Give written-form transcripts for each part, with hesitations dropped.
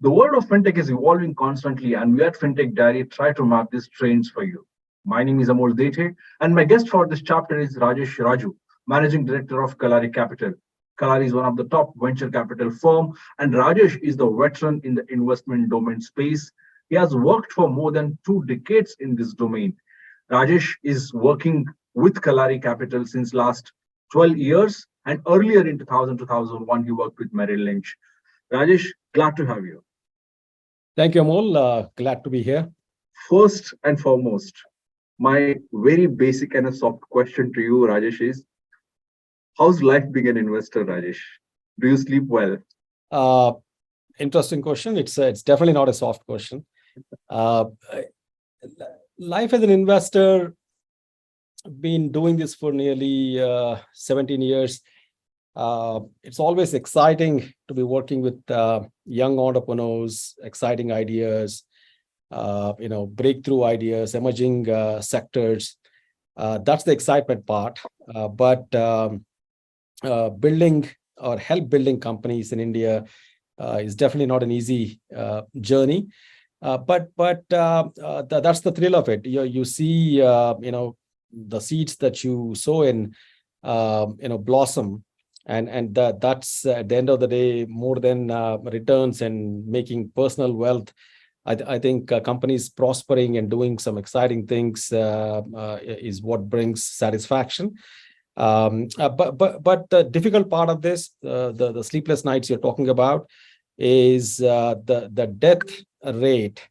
The world of fintech is evolving constantly, and we at FinTech Diary try to map these trends for you. My name is Amol Dete, and my guest for this chapter is Rajesh Raju, Managing Director of Kalaari Capital. Kalaari is one of the top venture capital firm, and Rajesh is the veteran in the investment domain space. He has worked for more than 2 decades in this domain. Rajesh is working with Kalaari Capital since last 12 years, and earlier in 2001, he worked with Merrill Lynch. Rajesh, glad to have you. Thank you, Amol. Glad to be here. First and foremost, my very basic and a soft question to you, Rajesh, is how's life being an investor, Rajesh? Do you sleep well? Uh, Interesting question. It's definitely not a soft question. Uh, Life as an investor, been doing this for nearly 17 years. It's always exciting to be working with young entrepreneurs, exciting ideas, breakthrough ideas, emerging sectors. That's the excitement part. But building or help building companies in India is definitely not an easy journey. But that's the thrill of it. You see, the seeds that you sow in, blossom, and that's at the end of the day more than returns and making personal wealth. I think companies prospering and doing some exciting things is what brings satisfaction. But the difficult part of this, the sleepless nights you're talking about, is the death rate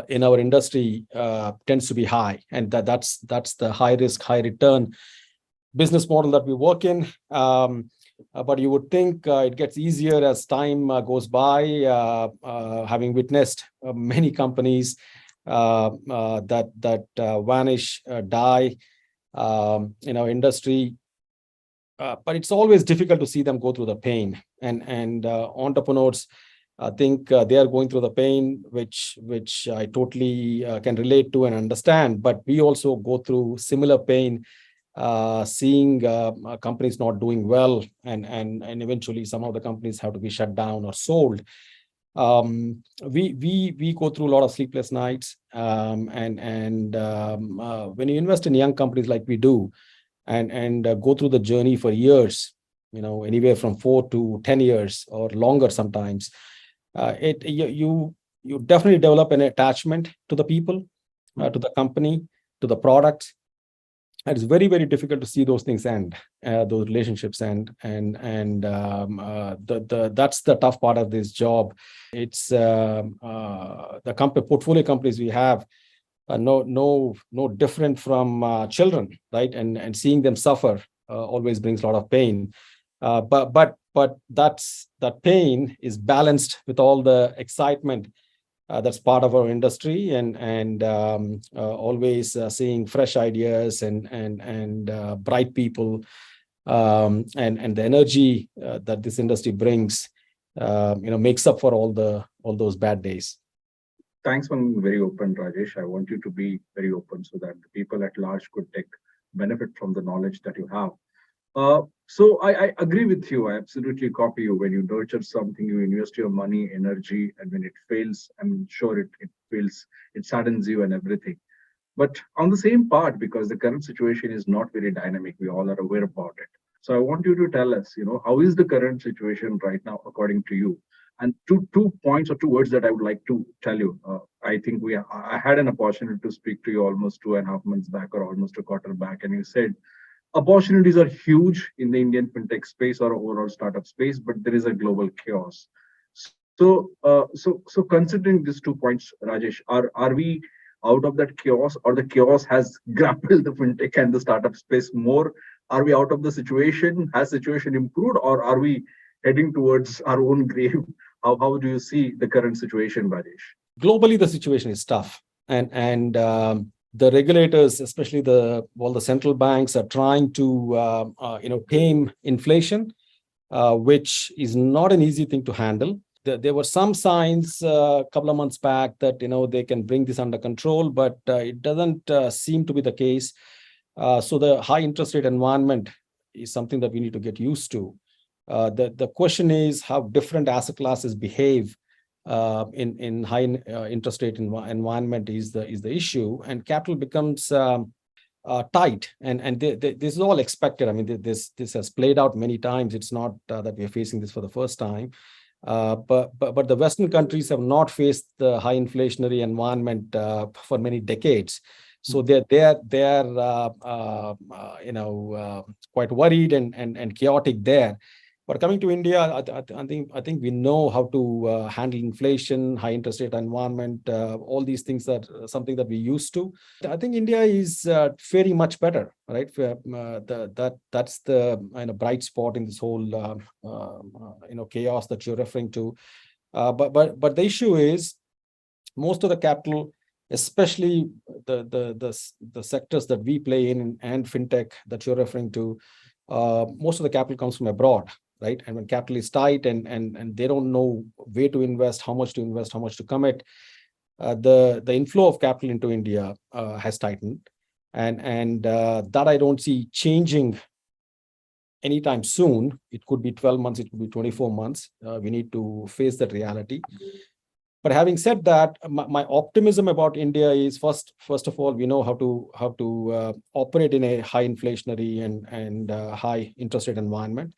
in our industry tends to be high, and that's the high risk, high return business model that we work in. But you would think it gets easier as time goes by, having witnessed many companies that vanish, die in our industry. But it's always difficult to see them go through the pain. And entrepreneurs, I think they are going through the pain, which I totally can relate to and understand. But we also go through similar pain, seeing companies not doing well, and eventually some of the companies have to be shut down or sold. We go through a lot of sleepless nights, and when you invest in young companies like we do, and go through the journey for years, anywhere from 4 to 10 years or longer sometimes, you definitely develop an attachment to the people, to the company, to the products. And it's very, very difficult to see those things end, those relationships end, and that's the tough part of this job. It's the portfolio companies we have. No different from children, right? And seeing them suffer always brings a lot of pain. But that pain is balanced with all the excitement that's part of our industry, and always seeing fresh ideas and bright people, and the energy that this industry brings, makes up for all those bad days. Thanks for being very open, Rajesh. I want you to be very open so that the people at large could take benefit from the knowledge that you have. So I agree with you. I absolutely copy you. When you nurture something, you invest your money, energy, and when it fails, I'm sure it fails, it saddens you and everything. But on the same part, because the current situation is not very dynamic, we all are aware about it. So I want you to tell us, how is the current situation right now according to you? And two points or two words that I would like to tell you. I think I had an opportunity to speak to you almost 2.5 months back, or almost a quarter back, and you said opportunities are huge in the Indian fintech space or overall startup space, but there is a global chaos. So considering these 2 points, Rajesh, are we out of that chaos, or the chaos has grappled the fintech and the startup space more? Are we out of the situation? Has situation improved, or are we heading towards our own grave? How do you see the current situation, Rajesh? Globally, the situation is tough, and the regulators, especially all the central banks, are trying to tame inflation, which is not an easy thing to handle. There were some signs a couple of months back that they can bring this under control, but it doesn't seem to be the case. So the high interest rate environment is something that we need to get used to. The question is how different asset classes behave in high interest rate environment is the issue, and capital becomes tight, and this is all expected. I mean, this has played out many times. It's not that we are facing this for the first time. But the Western countries have not faced the high inflationary environment for many decades, so they're quite worried and chaotic there. But coming to India, I think we know how to handle inflation, high interest rate environment, all these things are something that we used to. I think India is faring much better, right? That's the bright spot in this whole chaos that you're referring to. But the issue is most of the capital, especially the sectors that we play in and fintech that you're referring to, most of the capital comes from abroad, right? And when capital is tight and they don't know where to invest, how much to invest, how much to commit, the inflow of capital into India has tightened, and that I don't see changing anytime soon. It could be 12 months, it could be 24 months. We need to face that reality. But having said that, my optimism about India is first of all, we know how to operate in a high inflationary and high interest rate environment.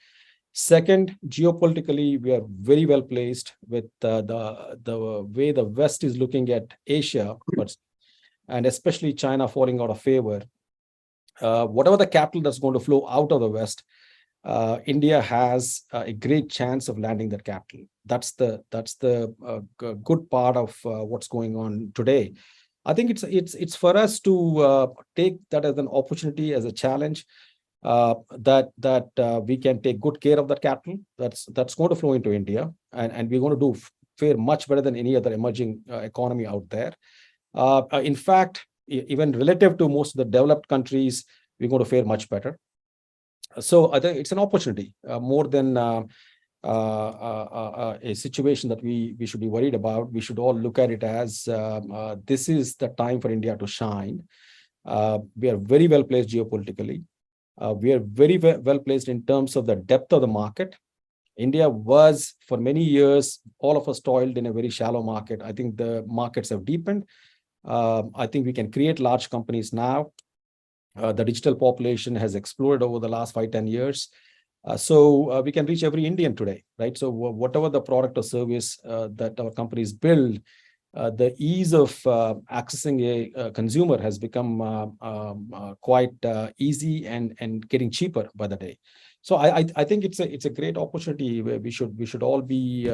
Second, geopolitically, we are very well placed with the way the West is looking at Asia, and especially China falling out of favor. Whatever the capital that's going to flow out of the West, India has a great chance of landing that capital. That's the good part of what's going on today. I think it's for us to take that as an opportunity, as a challenge, that we can take good care of that capital that's going to flow into India, and we're going to fare much better than any other emerging economy out there. In fact, even relative to most of the developed countries, we're going to fare much better. So I think it's an opportunity more than a situation that we should be worried about. We should all look at it as this is the time for India to shine. We are very well placed geopolitically. We are very well placed in terms of the depth of the market. India was, for many years, all of us toiled in a very shallow market. I think the markets have deepened. I think we can create large companies now. The digital population has exploded over the last 5-10 years. So we can reach every Indian today, right? So whatever the product or service that our companies build, the ease of accessing a consumer has become quite easy and getting cheaper by the day. So I think it's a great opportunity where we should all be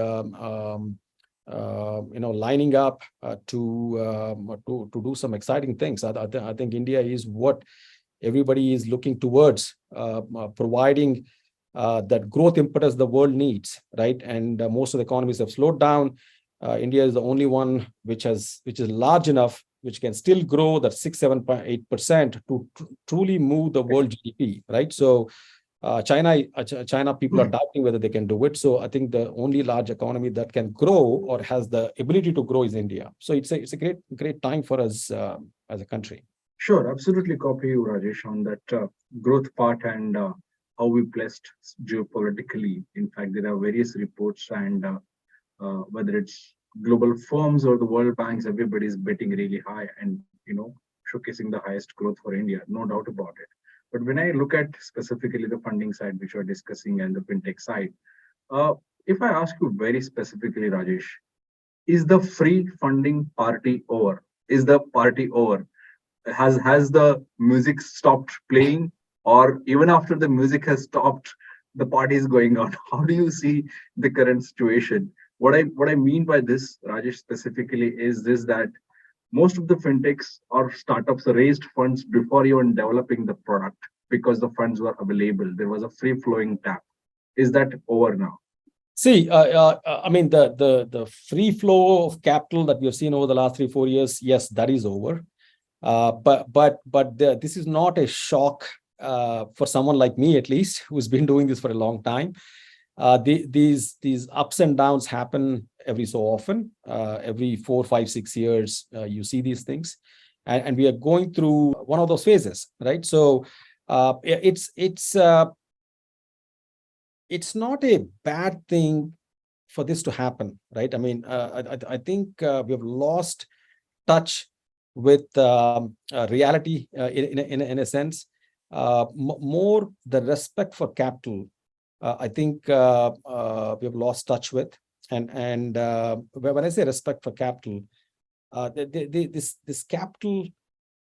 lining up to do some exciting things. I think India is what everybody is looking towards, providing that growth impetus the world needs, right? And most of the economies have slowed down. India is the only one which is large enough, which can still grow that 6-7.8% to truly move the world GDP, right? So China people are doubting whether they can do it. So I think the only large economy that can grow or has the ability to grow is India. So it's a great time for us as a country. Sure, absolutely copy you, Rajesh, on that growth part and how we blessed geopolitically. In fact, there are various reports, and whether it's global firms or the World Banks, everybody is betting really high and showcasing the highest growth for India, no doubt about it. But when I look at specifically the funding side, which we're discussing, and the fintech side, if I ask you very specifically, Rajesh, is the free funding party over? Is the party over? Has the music stopped playing, or even after the music has stopped, the party is going on? How do you see the current situation? What I mean by this, Rajesh, specifically, is this: that most of the fintechs or startups raised funds before even developing the product because the funds were available. There was a free flowing tap. Is that over now? See, I mean, the free flow of capital that we have seen over the last 3-4 years, yes, that is over. But this is not a shock for someone like me, at least, who's been doing this for a long time. These ups and downs happen every so often. Every 4, 5, 6 years, you see these things, and we are going through one of those phases, right? So it's not a bad thing for this to happen, right? I mean, I think we have lost touch with reality in a sense. More the respect for capital, I think we have lost touch with. And when I say respect for capital, this capital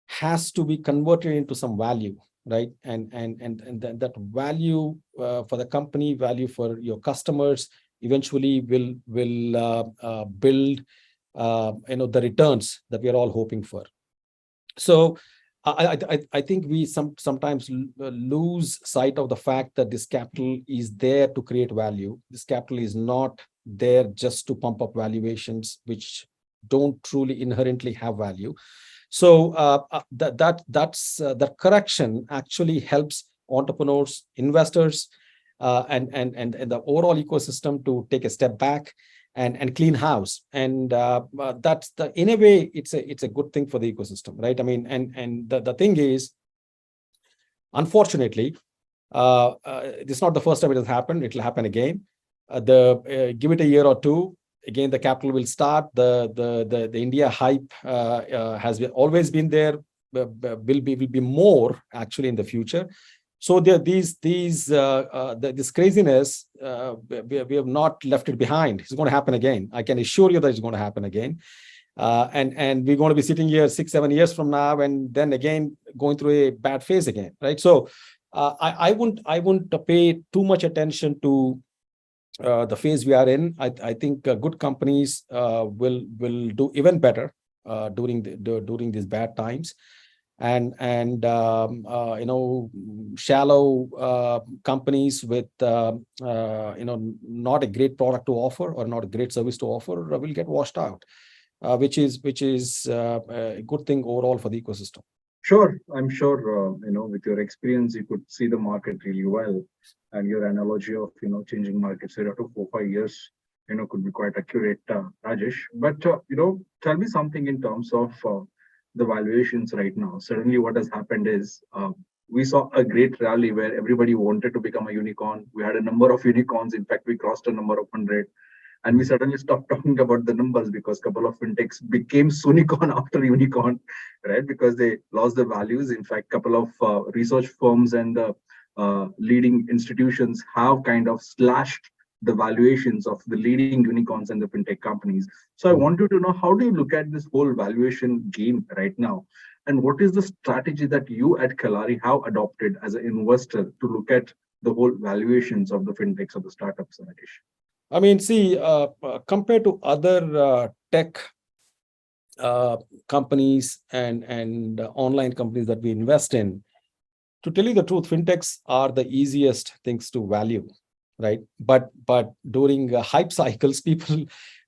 has to be converted into some value, right? And that value for the company, value for your customers, eventually will build the returns that we are all hoping for. So I think we sometimes lose sight of the fact that this capital is there to create value. This capital is not there just to pump up valuations, which don't truly inherently have value. So that correction actually helps entrepreneurs, investors, and the overall ecosystem to take a step back and clean house. And that's in a way, it's a good thing for the ecosystem, right? I mean, and the thing is, unfortunately, this is not the first time it has happened. It will happen again. Give it a year or two. Again, the capital will start. The India hype has always been there. Will be more actually in the future. So there, this craziness, we have not left it behind. It's going to happen again. I can assure you that it's going to happen again. And we're going to be sitting here 6-7 years from now, and then again going through a bad phase again, right? So I wouldn't pay too much attention to the phase we are in. I think good companies will do even better during these bad times, and shallow companies with not a great product to offer or not a great service to offer will get washed out, which is a good thing overall for the ecosystem. Sure, I'm sure, with your experience, you could see the market really well. And your analogy of, changing markets after 4-5 years, could be quite accurate, Rajesh. But, tell me something in terms of the valuations right now. Suddenly what has happened is we saw a great rally where everybody wanted to become a unicorn. We had a number of unicorns. In fact, we crossed a number of 100. And we suddenly stopped talking about the numbers because a couple of fintechs became Sunicorn after unicorn, right? Because they lost their values. In fact, a couple of research firms and leading institutions have kind of slashed the valuations of the leading unicorns and the fintech companies. So I want you to know, how do you look at this whole valuation game right now? And what is the strategy that you at Kalaari have adopted as an investor to look at the whole valuations of the fintechs or the startups, Rajesh? I mean, see, compared to other tech companies and online companies that we invest in, to tell you the truth, fintechs are the easiest things to value, right? But during hype cycles, people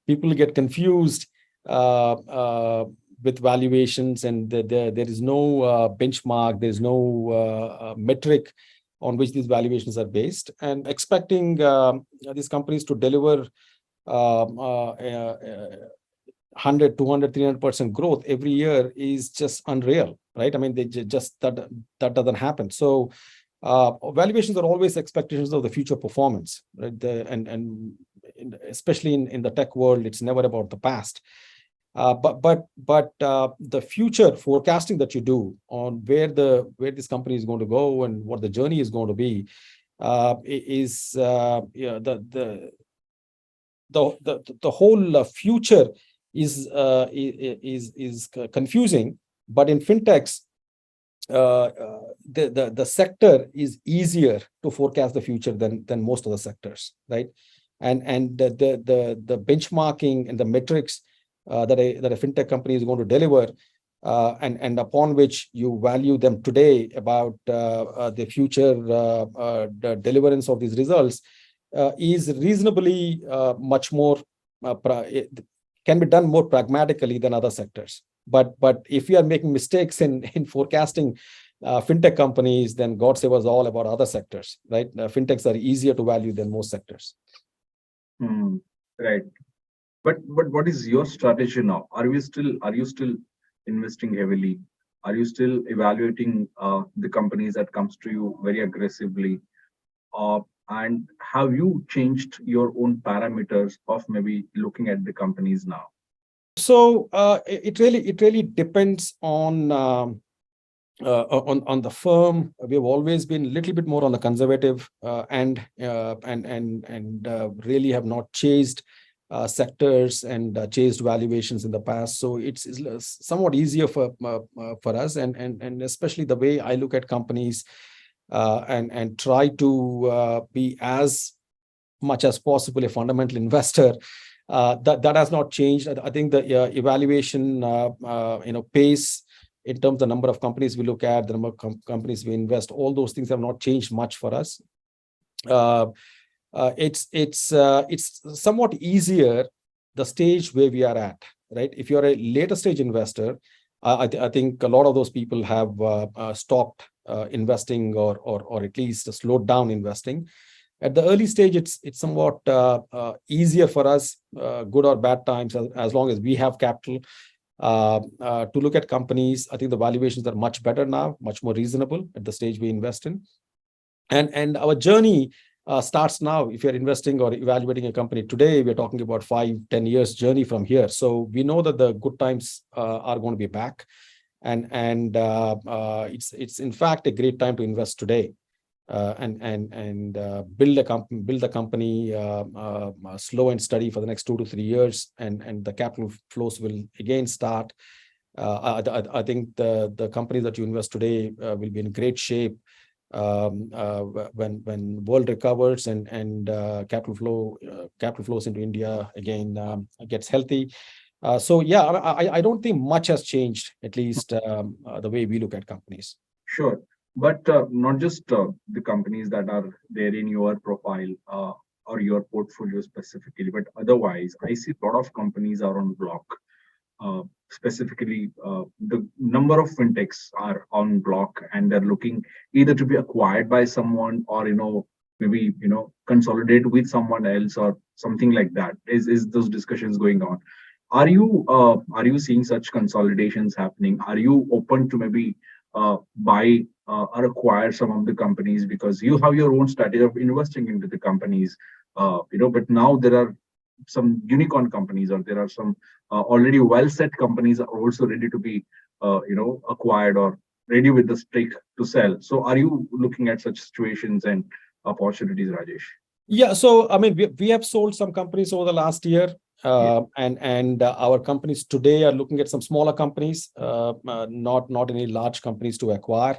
get confused with valuations, and there is no benchmark, there's no metric on which these valuations are based, and expecting these companies to deliver 100, 200, 300% growth every year is just unreal, right? I mean, they just that doesn't happen. So valuations are always expectations of the future performance, right? And especially in the tech world, it's never about the past. But the future forecasting that you do on where this company is going to go and what the journey is going to be is the whole future is confusing. But in fintechs, the sector is easier to forecast the future than most of the sectors, right? And the benchmarking and the metrics that a fintech company is going to deliver, and upon which you value them today about the future the deliverance of these results is reasonably much more can be done more pragmatically than other sectors. But if we are making mistakes in forecasting fintech companies, then God save us all about other sectors, right? Fintechs are easier to value than most sectors. Right. But what is your strategy now? Are you still investing heavily? Are you still evaluating the companies that comes to you very aggressively? And have you changed your own parameters of maybe looking at the companies now? So it really depends on the firm. We have always been a little bit more on the conservative and really have not chased sectors and chased valuations in the past. So it's somewhat easier for us, and especially the way I look at companies and try to be as much as possible a fundamental investor. That has not changed. I think the evaluation pace in terms of the number of companies we look at, the number of companies we invest, all those things have not changed much for us. It's somewhat easier the stage where we are at, right? If you're a later stage investor, I think a lot of those people have stopped investing or at least slowed down investing. At the early stage, it's somewhat easier for us, good or bad times, as long as we have capital to look at companies. I think the valuations are much better now, much more reasonable at the stage we invest in. And our journey starts now. If you're investing or evaluating a company today, we're talking about 5-10 years journey from here. So we know that the good times are going to be back. And it's in fact a great time to invest today. And build the company slow and steady for the next 2 to 3 years, and the capital flows will again start. I think the companies that you invest today will be in great shape when world recovers and capital flows into India again gets healthy. So yeah, I don't think much has changed, at least the way we look at companies. Sure. But not just the companies that are there in your profile or your portfolio specifically, but otherwise, I see a lot of companies are on block. Specifically, the number of fintechs are on block, and they're looking either to be acquired by someone or maybe consolidate with someone else or something like that. Is those discussions going on? Are you seeing such consolidations happening? Are you open to maybe buy or acquire some of the companies because you have your own strategy of investing into the companies? But now there are some unicorn companies, or there are some already well set companies are also ready to be acquired or ready with the stake to sell. So are you looking at such situations and opportunities, Rajesh? Yeah, so I mean, we have sold some companies over the last year, and our companies today are looking at some smaller companies, not any large companies to acquire.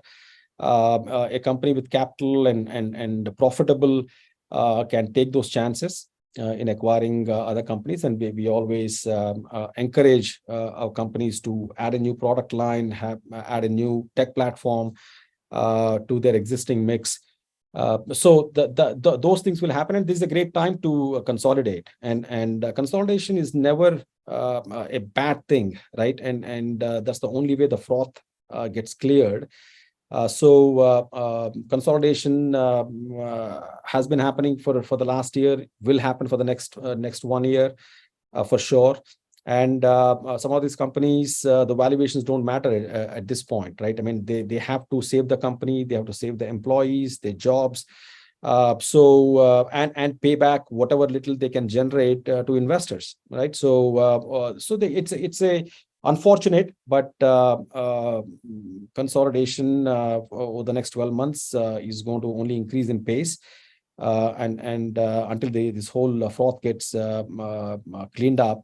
A company with capital and profitable can take those chances in acquiring other companies, and we always encourage our companies to add a new product line, add a new tech platform to their existing mix. So those things will happen, and this is a great time to consolidate. And consolidation is never a bad thing, right? And that's the only way the froth gets cleared. So consolidation has been happening for the last year, will happen for the next 1 year for sure. And some of these companies, the valuations don't matter at this point, right? I mean, they have to save the company, they have to save the employees, their jobs, and pay back whatever little they can generate to investors, right? So it's a unfortunate, but consolidation over the next 12 months is going to only increase in pace, and until this whole froth gets cleaned up.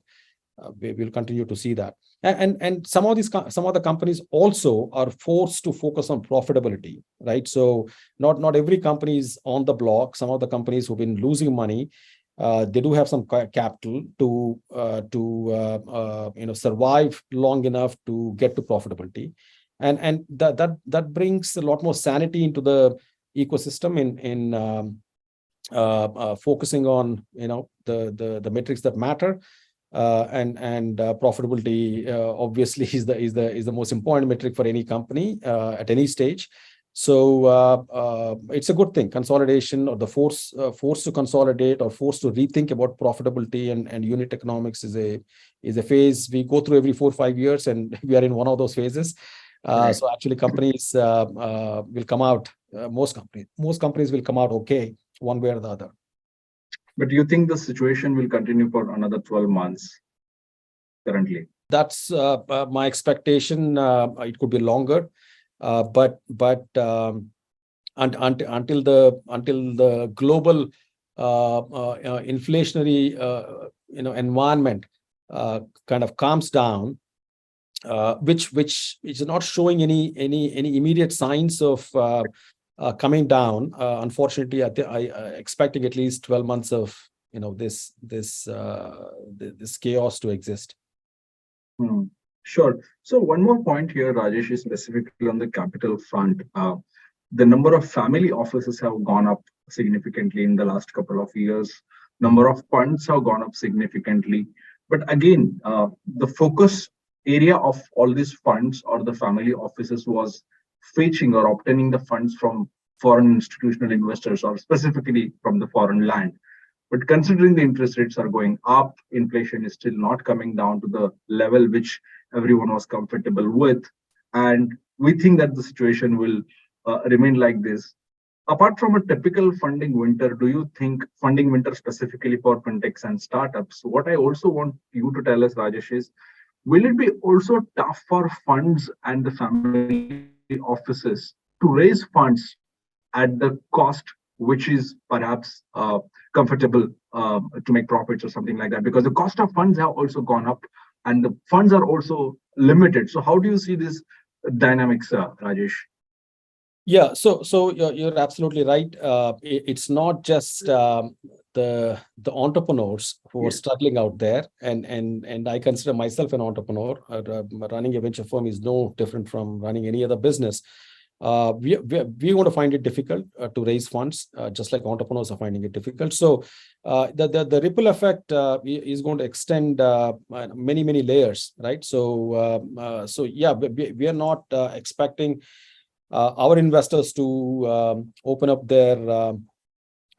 We will continue to see that, and some of the companies also are forced to focus on profitability, right? So not every company is on the block. Some of the companies who've been losing money, they do have some capital to survive long enough to get to profitability, and that brings a lot more sanity into the ecosystem in focusing on the metrics that matter. And profitability obviously is the most important metric for any company at any stage. So it's a good thing. Consolidation, or the force to consolidate or force to rethink about profitability and unit economics is a phase we go through every 4 or 5 years, and we are in one of those phases. Right. So actually companies will come out. Most companies will come out okay one way or the other. But do you think the situation will continue for another 12 months currently? That's my expectation. It could be longer, but until the global inflationary environment kind of calms down, which is not showing any immediate signs of coming down. Unfortunately, I expecting at least 12 months of this chaos to exist. Sure. So one more point here, Rajesh, is specifically on the capital front. The number of family offices have gone up significantly in the last couple of years. Number of funds have gone up significantly. But again, the focus area of all these funds or the family offices was fetching or obtaining the funds from foreign institutional investors or specifically from the foreign land. But considering the interest rates are going up, inflation is still not coming down to the level which everyone was comfortable with. And we think that the situation will remain like this. Apart from a typical funding winter, do you think funding winter specifically for fintechs and startups? What I also want you to tell us, Rajesh, is will it be also tough for funds and the family offices to raise funds at the cost which is perhaps comfortable to make profits or something like that? Because the cost of funds have also gone up and the funds are also limited. So how do you see this dynamics, Rajesh? Yeah, so you're absolutely right. It's not just the entrepreneurs who are struggling out there, and I consider myself an entrepreneur. Running a venture firm is no different from running any other business. We're going to find it difficult to raise funds, just like entrepreneurs are finding it difficult. So the ripple effect is going to extend many layers, right? So yeah, we are not expecting our investors to open up their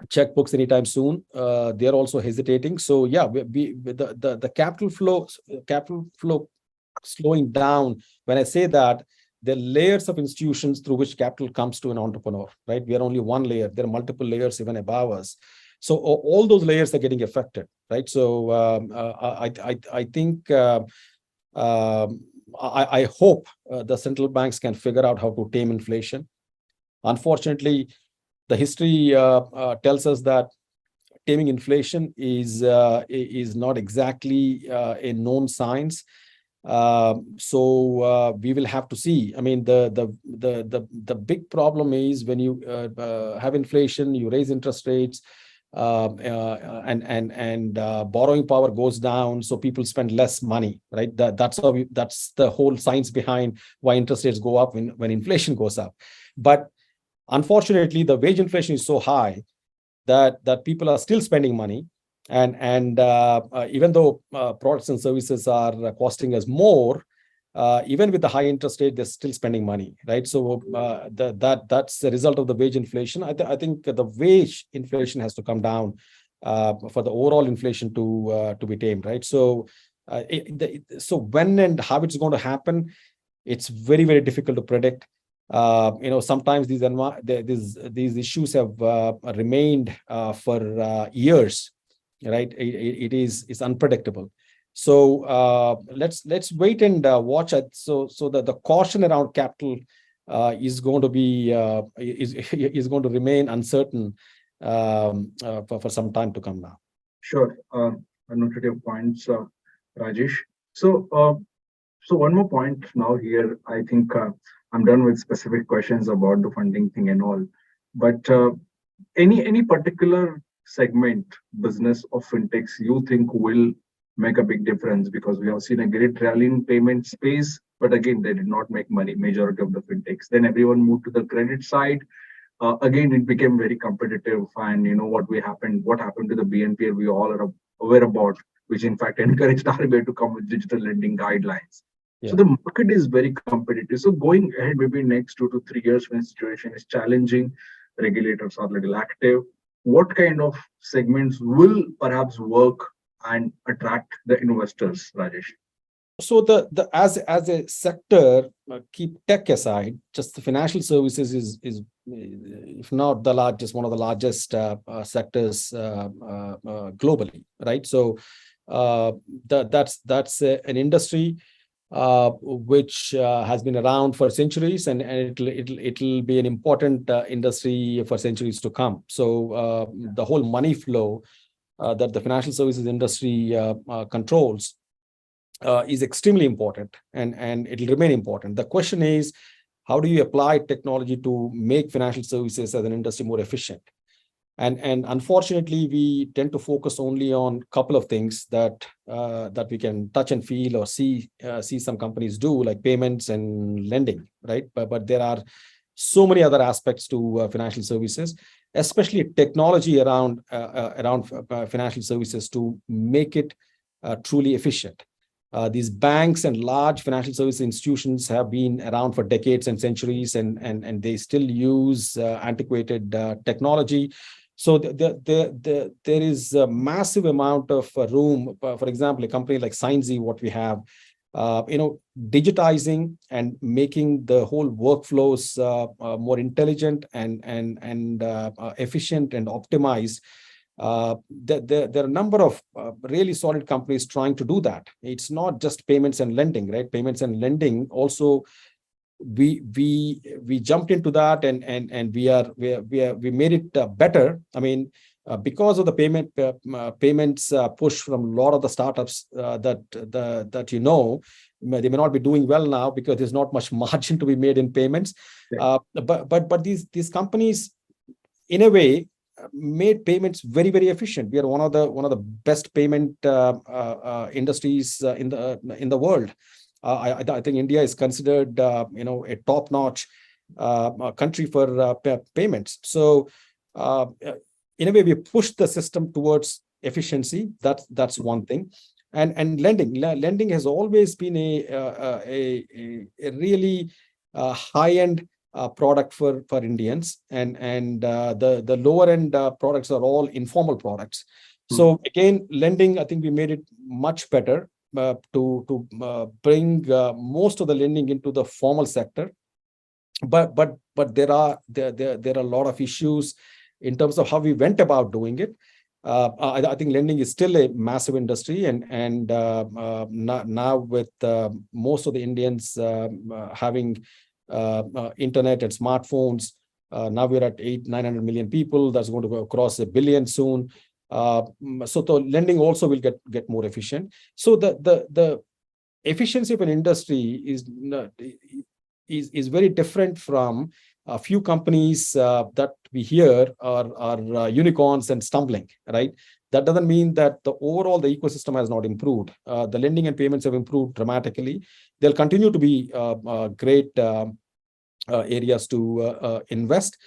checkbooks anytime soon. They're also hesitating. So yeah, the capital flow slowing down. When I say that, the layers of institutions through which capital comes to an entrepreneur, right? We are only one layer. There are multiple layers even above us. So all those layers are getting affected, right? So I think. I hope the central banks can figure out how to tame inflation. Unfortunately, the history tells us that taming inflation is not exactly a known science. So we will have to see. I mean, the big problem is when you have inflation, you raise interest rates, and borrowing power goes down, so people spend less money, right? That's the whole science behind why interest rates go up when inflation goes up. But unfortunately, the wage inflation is so high that people are still spending money, and even though products and services are costing us more, even with the high interest rate, they're still spending money, right? So that's the result of the wage inflation. I think the wage inflation has to come down for the overall inflation to be tamed, right? So so when and how it's going to happen, it's very difficult to predict. Sometimes these issues have remained for years, right? It's unpredictable. So let's wait and watch it. So the caution around capital is going to be is going to remain uncertain for some time to come now. Sure. I noted your points, Rajesh. So one more point now here. I think I'm done with specific questions about the funding thing and all. But any particular segment, business of fintechs, you think will make a big difference? Because we have seen a great rally in payment space, but again, they did not make money, majority of the fintechs. Then everyone moved to the credit side. Again, it became very competitive. And you know what happened to the BNPL, we all are aware about, which in fact encouraged RBI to come with digital lending guidelines. Yeah. So the market is very competitive. So going ahead, maybe next 2 to 3 years when the situation is challenging, regulators are a little active. What kind of segments will perhaps work and attract the investors, Rajesh? So as a sector, keep tech aside, just the financial services is if not the largest, one of the largest sectors globally, right? So that's an industry which has been around for centuries, and it'll be an important industry for centuries to come. So the whole money flow that the financial services industry controls is extremely important, and it'll remain important. The question is, how do you apply technology to make financial services as an industry more efficient? And unfortunately, we tend to focus only on a couple of things that we can touch and feel or see some companies do, like payments and lending, right? But there are so many other aspects to financial services, especially technology around financial services, to make it truly efficient. These banks and large financial service institutions have been around for decades and centuries, and they still use antiquated technology. So there is a massive amount of room. For example, a company like Signsy, what we have, digitizing and making the whole workflows more intelligent and efficient and optimized. There are a number of really solid companies trying to do that. It's not just payments and lending, right? Payments and lending also, we jumped into that, and we made it better. I mean, because of the payments push from a lot of the startups that they may not be doing well now because there's not much margin to be made in payments. Yeah. But these companies, in a way, made payments very, very efficient. We are one of the best payment industries in the world. I think India is considered a top-notch country for payments. So in a way, we push the system towards efficiency. That's one thing. And lending has always been a really high-end product for Indians, and the lower end products are all informal products. So again, lending, I think we made it much better to bring most of the lending into the formal sector. But there are a lot of issues in terms of how we went about doing it. I think lending is still a massive industry, and now with most of the Indians having internet and smartphones, now we're at 900 million people. That's going to go across 1 billion soon. So the lending also will get more efficient. So the efficiency of an industry is very different from a few companies that we hear are unicorns and stumbling, right? That doesn't mean that the ecosystem has not improved. The lending and payments have improved dramatically. They'll continue to be great areas to invest.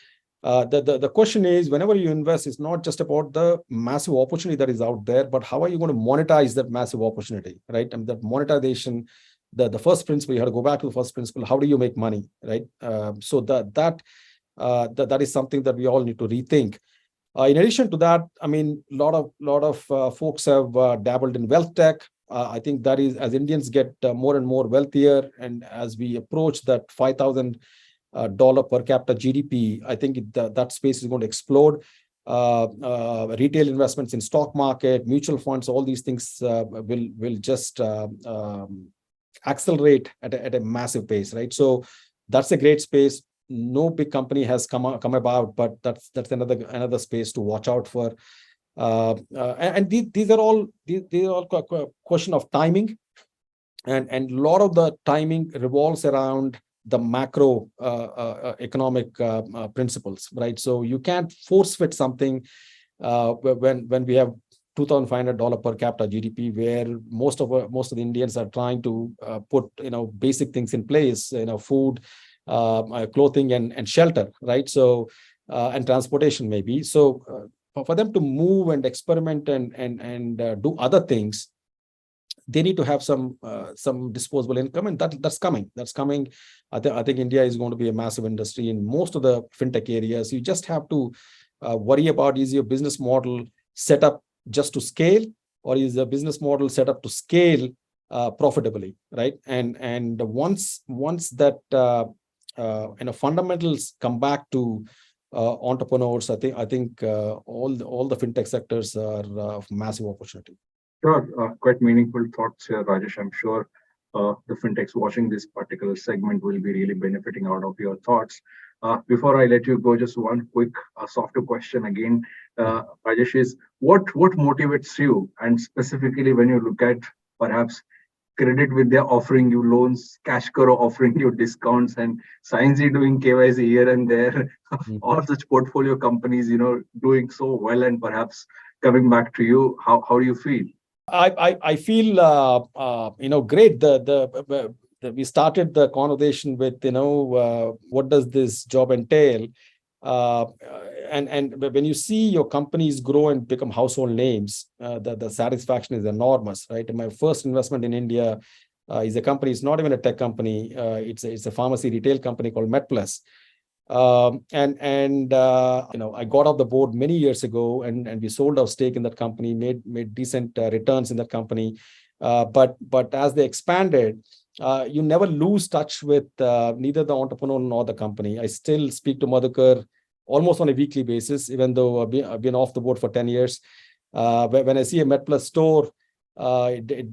The question is, whenever you invest, it's not just about the massive opportunity that is out there, but how are you going to monetize that massive opportunity, right? And that monetization, the first principle, you have to go back to the first principle. How do you make money, right? So that is something that we all need to rethink. In addition to that, I mean, a lot of folks have dabbled in wealth tech. I think that is, as Indians get more and more wealthier, and as we approach that $5,000 per capita GDP, I think that space is going to explode. Retail investments in stock market, mutual funds, all these things will just accelerate at a massive pace, right? So that's a great space. No big company has come about, but that's another space to watch out for. And these are all a question of timing, and a lot of the timing revolves around the macro economic principles, right? So you can't force fit something when we have $2,500 per capita GDP, where most of the Indians are trying to put basic things in place, food, clothing, and shelter, right? So and transportation maybe. So for them to move and experiment and do other things, they need to have some disposable income, and that's coming. I think India is going to be a massive industry in most of the fintech areas. You just have to worry about, is your business model set up just to scale, or is the business model set up to scale profitably, right? And once that fundamentals come back to entrepreneurs, I think all the fintech sectors are of massive opportunity. Sure, quite meaningful thoughts here, Rajesh. I'm sure the fintechs watching this particular segment will be really benefiting out of your thoughts. Before I let you go, just one quick softer question again, Rajesh, is what motivates you, and specifically when you look at perhaps Credit with their offering you loans, Cashkaro offering you discounts, and Sciency doing KYC here and there. All such portfolio companies, doing so well and perhaps coming back to you. How do you feel? I feel great. We started the conversation with what does this job entail, and when you see your companies grow and become household names, the satisfaction is enormous, right? My first investment in India is a company. It's not even a tech company. It's a pharmacy retail company called MedPlus. I got off the board many years ago, and we sold our stake in that company, made decent returns in that company. But as they expanded, you never lose touch with neither the entrepreneur nor the company. I still speak to Madhukar almost on a weekly basis, even though I've been off the board for 10 years. When I see a MedPlus store, it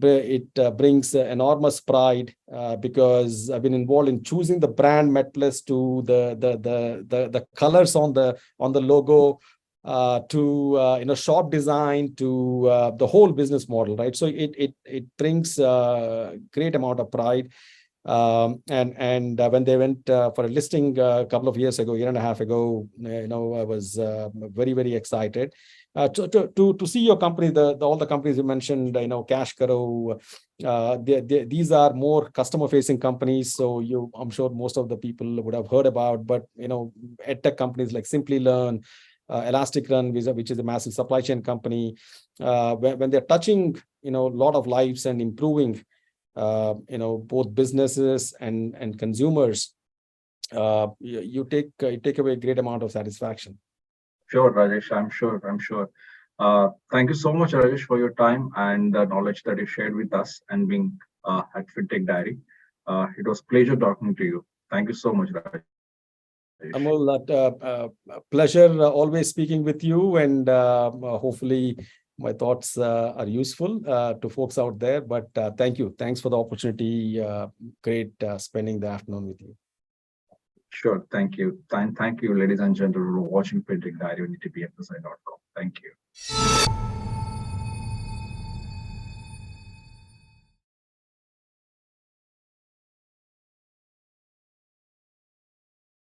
brings enormous pride because I've been involved in choosing the brand MedPlus, to the colors on the logo, to shop design, to the whole business model, right? So it brings great amount of pride. And when they went for a listing a couple of years ago, year and a half ago, I was very, very excited to see your company, all the companies you mentioned, Cashkaro. These are more customer-facing companies, so I'm sure most of the people would have heard about. But edtech companies like Simply.Learn, Elastic Run, which is a massive supply chain company, when they're touching a lot of lives and improving both businesses and consumers, you take away a great amount of satisfaction. Sure, Rajesh. I'm sure. Thank you so much, Rajesh, for your time and the knowledge that you shared with us and being at FinTech Diary. It was a pleasure talking to you. Thank you so much, Rajesh. Amol, pleasure always speaking with you, and hopefully my thoughts are useful to folks out there. But thank you. Thanks for the opportunity. Great spending the afternoon with you. Sure. Thank you. Thank you, ladies and gentlemen, for watching FinTech Diary on etbfsi.com. Thank you.